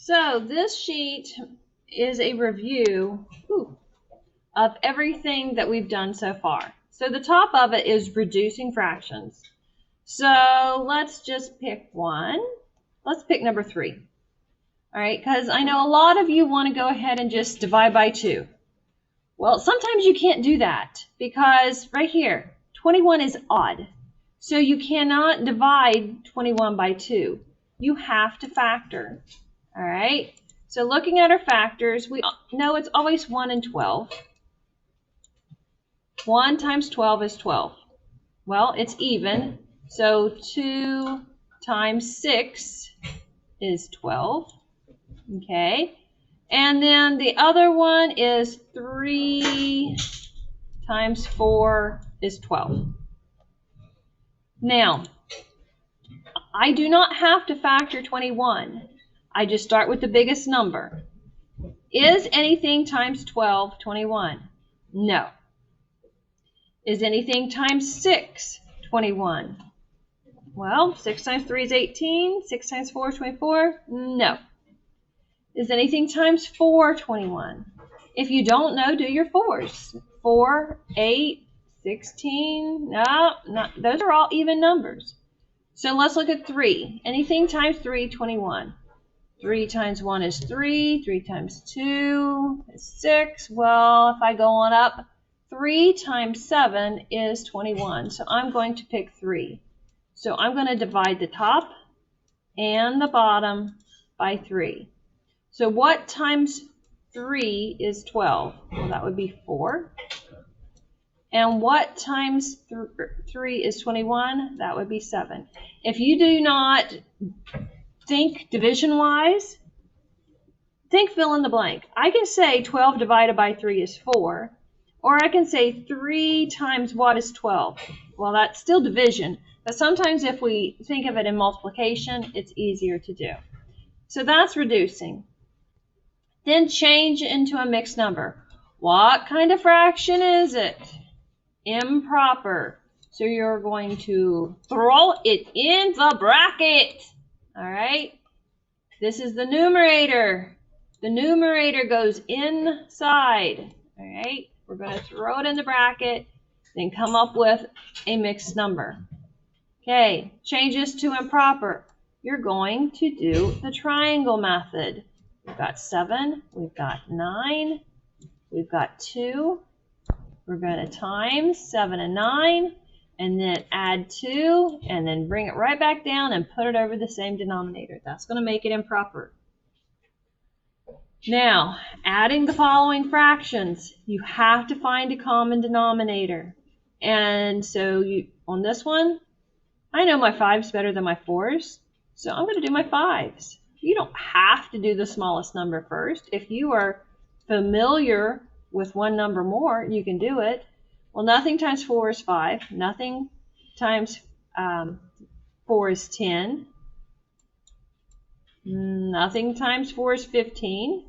So this sheet is a review of everything that we've done so far. So the top of it is reducing fractions. So let's just pick one. Let's pick number 3. All right, because I know a lot of you want to go ahead and just divide by 2. Well, sometimes you can't do that because right here, 21 is odd. So you cannot divide 21 by 2. You have to factor. All right, so looking at our factors, we know it's always 1 and 12. 1 times 12 is 12. Well, it's even, so 2 times 6 is 12. Okay, and then the other one is 3 times 4 is 12. Now, I do not have to factor 21. I just start with the biggest number. Is anything times 12 21? No. Is anything times 6 21? Well, 6 times 3 is 18. 6 times 4 is 24. No. Is anything times 4 21? If you don't know, do your 4s. 4, 8, 16. No, those are all even numbers. So let's look at 3. Anything times 3, 21. 3 times 1 is 3. 3 times 2 is 6. Well, if I go on up, 3 times 7 is 21. So I'm going to pick 3. So I'm going to divide the top and the bottom by 3. So what times 3 is 12? Well, that would be 4. And what times 3 is 21? That would be 7. If you do not think division-wise, think fill in the blank. I can say 12 divided by 3 is 4. Or I can say 3 times what is 12? Well, that's still division. But sometimes if we think of it in multiplication, it's easier to do. So that's reducing. Then change into a mixed number. What kind of fraction is it? Improper. So you're going to throw it in the bracket. All right. This is the numerator. The numerator goes inside. All right. We're going to throw it in the bracket, then come up with a mixed number. Okay. Change this to improper. You're going to do the triangle method. We've got 7. We've got 9. We've got 2. We're going to times 7 and 9, and then add 2, and then bring it right back down and put it over the same denominator. That's going to make it improper. Now, adding the following fractions, you have to find a common denominator. And so on this one, I know my 5's better than my 4's, so I'm going to do my 5's. You don't have to do the smallest number first. If you are familiar with one number more, you can do it. Well, nothing times 4 is 5. Nothing times 4 is 10. Nothing times 4 is 15.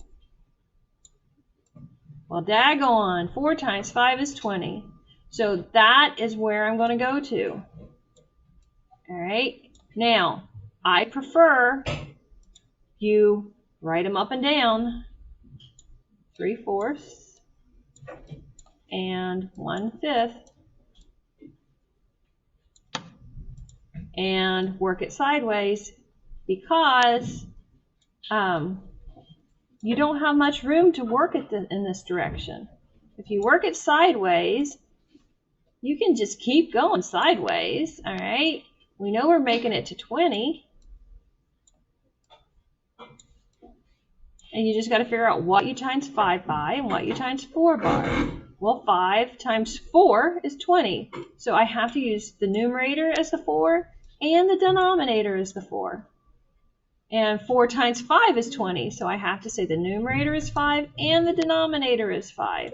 Well, daggone, 4 times 5 is 20. So that is where I'm going to go to. All right. Now, I prefer you write them up and down. 3/4 and 1/5. And work it sideways because you don't have much room to work it in this direction. If you work it sideways, you can just keep going sideways. All right. We know we're making it to 20. And you just got to figure out what you times 5 by and what you times 4 by. Well, 5 times 4 is 20. So I have to use the numerator as the 4 and the denominator as the 4. And 4 times 5 is 20. So I have to say the numerator is 5 and the denominator is 5.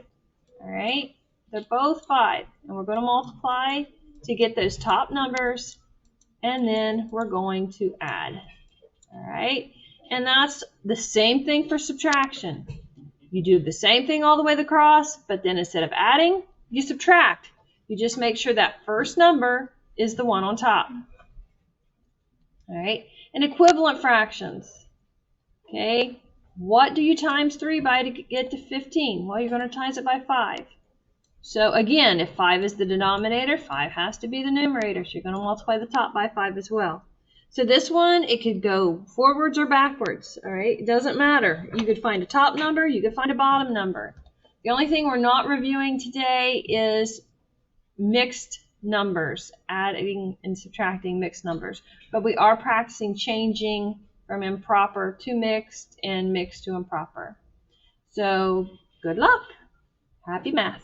All right? They're both 5. And we're going to multiply to get those top numbers. And then we're going to add. All right? And that's the same thing for subtraction. You do the same thing all the way across, but then instead of adding, you subtract. You just make sure that first number is the one on top. All right, and equivalent fractions. Okay, what do you times 3 by to get to 15? Well, you're going to times it by 5. So again, if 5 is the denominator, 5 has to be the numerator. So you're going to multiply the top by 5 as well. So this one, it could go forwards or backwards. All right, it doesn't matter. You could find a top number, you could find a bottom number. The only thing we're not reviewing today is mixed numbers, adding and subtracting mixed numbers. But we are practicing changing from improper to mixed and mixed to improper. So good luck. Happy math.